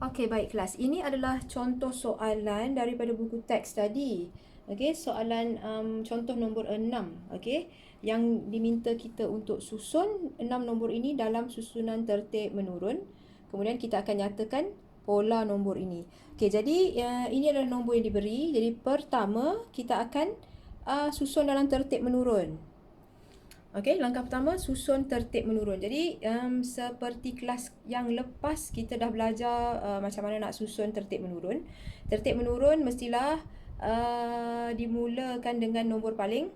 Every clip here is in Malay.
Okey, baik kelas. Ini adalah contoh soalan daripada buku teks tadi. Okey, soalan contoh nombor 6. Okey, yang diminta kita untuk susun 6 nombor ini dalam susunan tertib menurun. Kemudian kita akan nyatakan pola nombor ini. Okey, jadi ini adalah nombor yang diberi. Jadi pertama, kita akan susun dalam tertib menurun. Okey, langkah pertama susun tertib menurun. Jadi seperti kelas yang lepas kita dah belajar macam mana nak susun tertib menurun. Tertib menurun mestilah dimulakan dengan nombor paling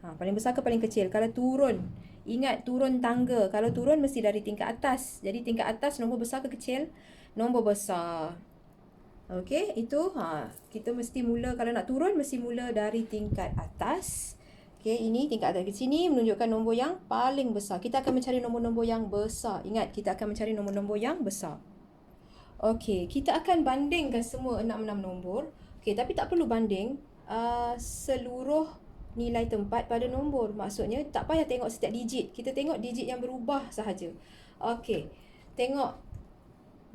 paling besar ke paling kecil. Kalau turun, ingat turun tangga. Kalau turun mesti dari tingkat atas. Jadi tingkat atas nombor besar ke kecil? Nombor besar. Okey, itu kita mesti mula, kalau nak turun mesti mula dari tingkat atas. Okey, ini tingkat atas ke sini menunjukkan nombor yang paling besar. Kita akan mencari nombor-nombor yang besar. Ingat, kita akan mencari nombor-nombor yang besar. Okey, kita akan bandingkan semua 6 nombor. Okey, tapi tak perlu banding seluruh nilai tempat pada nombor. Maksudnya tak payah tengok setiap digit. Kita tengok digit yang berubah sahaja. Okey, tengok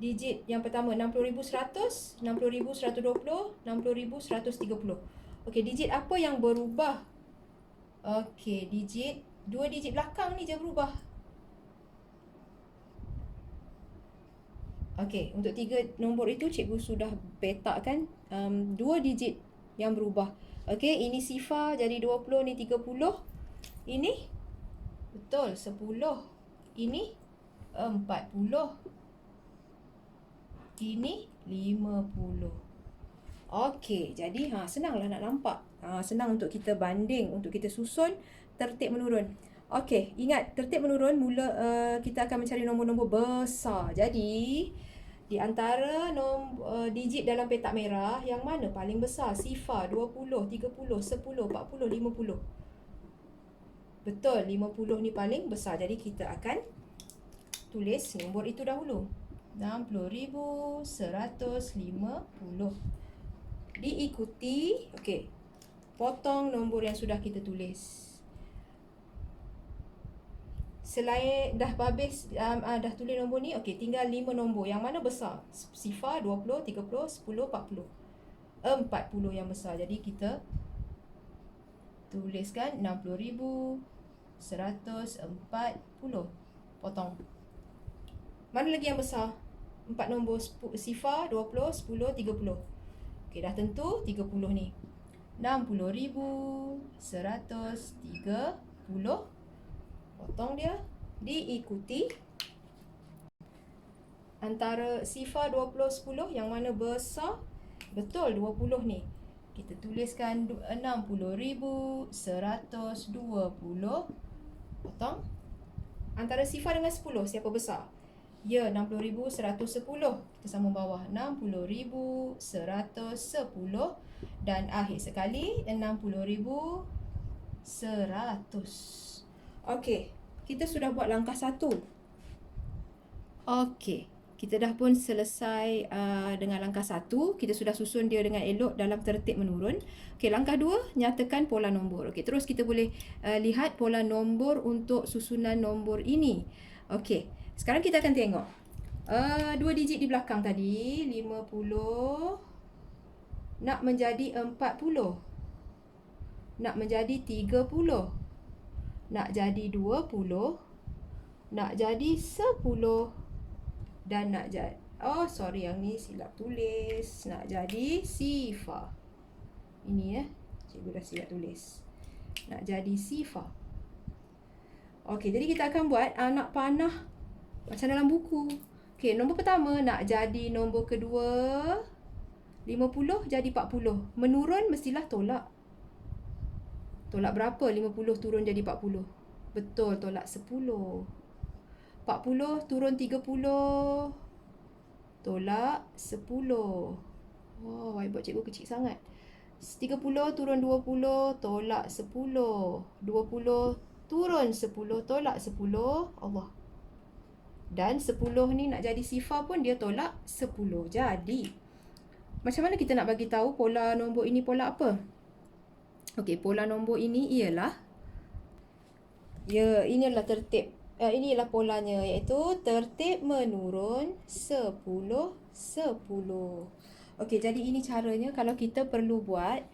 digit yang pertama 60,100, 60,120, 60,130. Okey, digit apa yang berubah? Okey, dua digit belakang ni je berubah. Okey, untuk 3 nombor itu cikgu sudah petakkan 2 digit yang berubah. Okey, ini sifar jadi 20, ni 30. Ini betul 10. Ini 40. Ini 50. Okey, jadi senanglah nak nampak. Senang untuk kita banding, untuk kita susun tertib menurun. Okey, ingat tertib menurun mula kita akan mencari nombor-nombor besar. Jadi di antara digit dalam petak merah, yang mana paling besar? Sifar 20, 30, 10, 40, 50. Betul, 50 ni paling besar. Jadi kita akan tulis nombor itu dahulu. 60,150. Diikuti, okey, potong nombor yang sudah kita tulis. Selain dah habis, dah tulis nombor ni, okey, tinggal 5 nombor. Yang mana besar? Sifar 20, 30, 10, 40. 40 yang besar. Jadi kita tuliskan 60,140. Potong. Mana lagi yang besar? 4 nombor, sifar 20, 10, 30. Okey, dah tentu 30 ni. 60,130. Potong dia. Diikuti antara sifar 20, 10 yang mana besar? Betul, 20 ni. Kita tuliskan 60,120. Potong. Antara sifar dengan 10, siapa besar? Ya, 60,110. Kita sambung bawah. 60,110. Dan akhir sekali, 60,100. Okey, kita sudah buat langkah 1. Okey, kita dah pun selesai dengan langkah 1. Kita sudah susun dia dengan elok dalam tertib menurun. Okey, langkah 2, nyatakan pola nombor. Okey, terus kita boleh lihat pola nombor untuk susunan nombor ini. Okey, sekarang kita akan tengok 2 digit di belakang tadi, 50 nak menjadi 40, nak menjadi 30, nak jadi 20, nak jadi 10, dan nak jadi, yang ni silap tulis, nak jadi sifar. Ini cikgu dah silap tulis. Nak jadi sifar. Okey, jadi kita akan buat anak panah macam dalam buku. Okey, nombor pertama nak jadi nombor kedua, 50 jadi 40. Menurun mestilah tolak. Tolak berapa? 50 turun jadi 40. Betul, tolak 10. 40 turun 30. Tolak 10. Wow, whiteboard cikgu kecil sangat. 30 turun 20, tolak 10. 20 turun 10, tolak 10. Allah. Dan 10 ni nak jadi sifar pun dia tolak 10. Jadi, macam mana kita nak bagi tahu pola nombor ini pola apa? Okey, pola nombor ini ialah, ini adalah tertib inilah polanya, iaitu tertib menurun 10, 10. Okey, jadi ini caranya kalau kita perlu buat.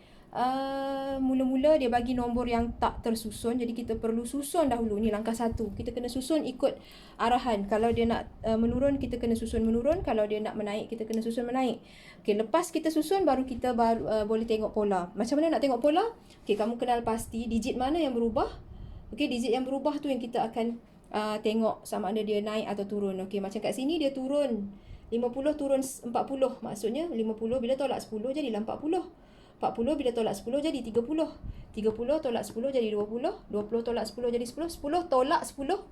Mula-mula dia bagi nombor yang tak tersusun. Jadi kita perlu susun dahulu. Ni langkah 1. Kita kena susun ikut arahan. Kalau dia nak menurun, kita kena susun menurun. Kalau dia nak menaik, kita kena susun menaik. Okey, lepas kita susun, baru kita boleh tengok pola. Macam mana nak tengok pola? Okey, kamu kenal pasti digit mana yang berubah. Okey, digit yang berubah tu yang kita akan tengok sama ada dia naik atau turun. Okey, macam kat sini dia turun 50 turun 40. Maksudnya 50 bila tolak 10 jadilah 40. 40 bila tolak 10 jadi 30. 30 tolak 10 jadi 20. 20 tolak 10 jadi 10. 10 tolak 10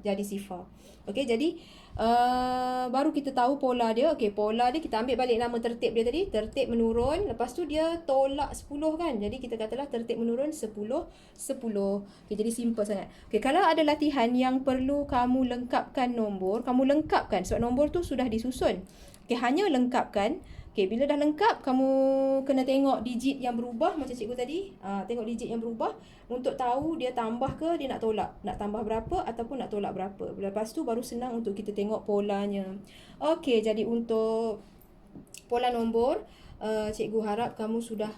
jadi sifar. Okey, jadi baru kita tahu pola dia. Okey, pola dia kita ambil balik nama tertib dia tadi. Tertib menurun. Lepas tu dia tolak 10 kan. Jadi kita katalah tertib menurun 10, 10. Okey, jadi simple sangat. Okey, kalau ada latihan yang perlu kamu lengkapkan nombor, kamu lengkapkan sebab nombor tu sudah disusun. Okey, hanya lengkapkan. Okey, bila dah lengkap, kamu kena tengok digit yang berubah macam cikgu tadi. Tengok digit yang berubah untuk tahu dia tambah ke dia nak tolak. Nak tambah berapa ataupun nak tolak berapa. Lepas tu baru senang untuk kita tengok polanya. Okey, jadi untuk pola nombor, cikgu harap kamu sudah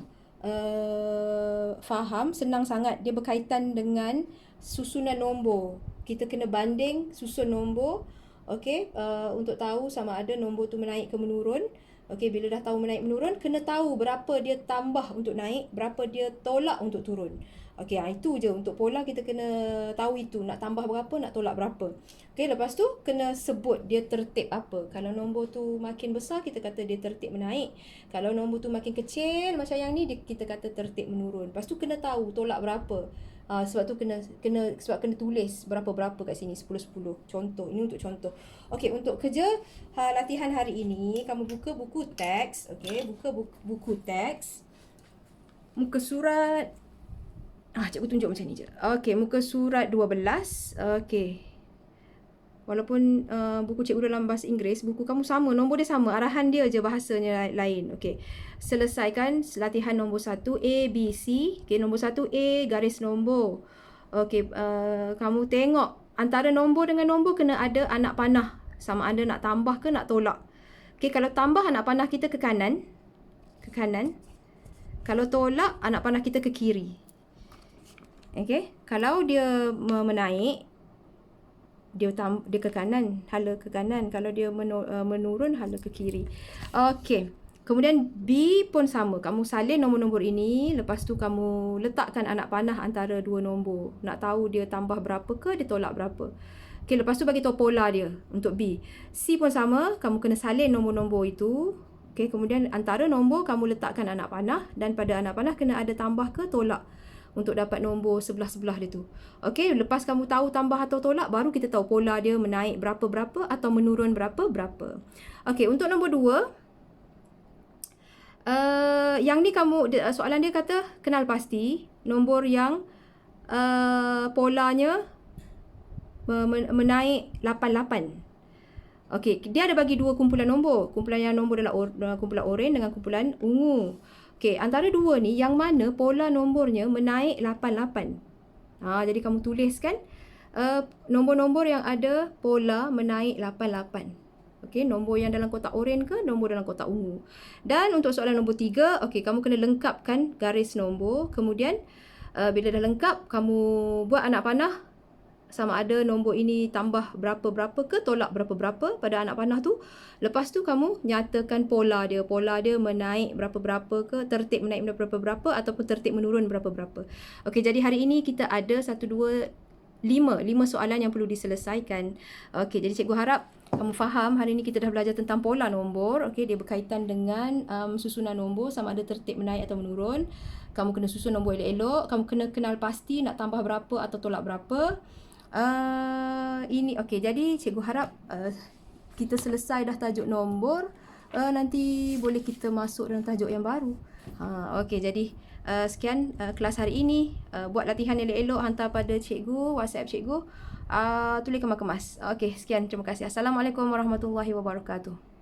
faham. Senang sangat. Dia berkaitan dengan susunan nombor. Kita kena banding susun nombor. Okey, untuk tahu sama ada nombor tu menaik ke menurun. Okey, bila dah tahu menaik menurun, kena tahu berapa dia tambah untuk naik, berapa dia tolak untuk turun. Okey, itu je untuk pola kita kena tahu itu. Nak tambah berapa, nak tolak berapa. Okey, lepas tu kena sebut dia tertib apa. Kalau nombor tu makin besar, kita kata dia tertib menaik. Kalau nombor tu makin kecil macam yang ni, kita kata tertib menurun. Lepas tu kena tahu tolak berapa. Sebab tu kena tulis berapa-berapa kat sini, 10-10. Contoh, ini untuk contoh. Okey, untuk kerja latihan hari ini, kamu buka buku teks. Okey, buka buku teks. Muka surat, cikgu tunjuk macam ni je. Okey, muka surat 12. Okey. Walaupun buku cikgu dalam bahasa Inggeris, buku kamu sama, nombor dia sama, arahan dia je bahasanya lain. Okey. Selesaikan latihan nombor 1 A, B, C. Okey, nombor 1 A, garis nombor. Okey, kamu tengok antara nombor dengan nombor kena ada anak panah. Sama ada nak tambah ke nak tolak. Okey, kalau tambah anak panah kita ke kanan. Ke kanan. Kalau tolak anak panah kita ke kiri. Okey, kalau dia menaik, dia ke kanan, hala ke kanan. Kalau dia menurun, hala ke kiri. Okey. Kemudian B pun sama. Kamu salin nombor-nombor ini. Lepas tu kamu letakkan anak panah antara dua nombor. Nak tahu dia tambah berapa ke, dia tolak berapa. Okey, lepas tu bagi tahu pola dia untuk B. C pun sama. Kamu kena salin nombor-nombor itu. Okey, kemudian antara nombor kamu letakkan anak panah. Dan pada anak panah kena ada tambah ke tolak. Untuk dapat nombor sebelah-sebelah dia tu. Okey, lepas kamu tahu tambah atau tolak, baru kita tahu pola dia menaik berapa-berapa atau menurun berapa-berapa. Okey, untuk nombor 2, yang ni soalan dia kata kenal pasti nombor yang polanya menaik 88. Okey, dia ada bagi dua kumpulan nombor. Kumpulan yang nombor adalah kumpulan oranye dengan kumpulan ungu. Okey, antara dua ni yang mana pola nombornya menaik 88. Jadi kamu tuliskan nombor-nombor yang ada pola menaik 88. Okey, nombor yang dalam kotak oranye ke nombor dalam kotak ungu. Dan untuk soalan nombor 3, okey, kamu kena lengkapkan garis nombor. Kemudian bila dah lengkap, kamu buat anak panah. Sama ada nombor ini tambah berapa-berapa ke tolak berapa-berapa pada anak panah tu. Lepas tu kamu nyatakan pola dia. Pola dia menaik berapa-berapa ke, tertib menaik berapa-berapa ataupun tertib menurun berapa-berapa. Okey, jadi hari ini kita ada 1, 2, 5 soalan yang perlu diselesaikan. Okey, jadi cikgu harap kamu faham. Hari ini kita dah belajar tentang pola nombor. Okey, dia berkaitan dengan susunan nombor sama ada tertib menaik atau menurun. Kamu kena susun nombor elok-elok. Kamu kena kenal pasti nak tambah berapa atau tolak berapa. Ini okey, jadi cikgu harap kita selesai dah tajuk nombor. Nanti boleh kita masuk dalam tajuk yang baru. Okey, jadi sekian kelas hari ini. Buat latihan elok-elok, hantar pada cikgu, WhatsApp cikgu. Tulis kemas-kemas. Okey, sekian, terima kasih. Assalamualaikum warahmatullahi wabarakatuh.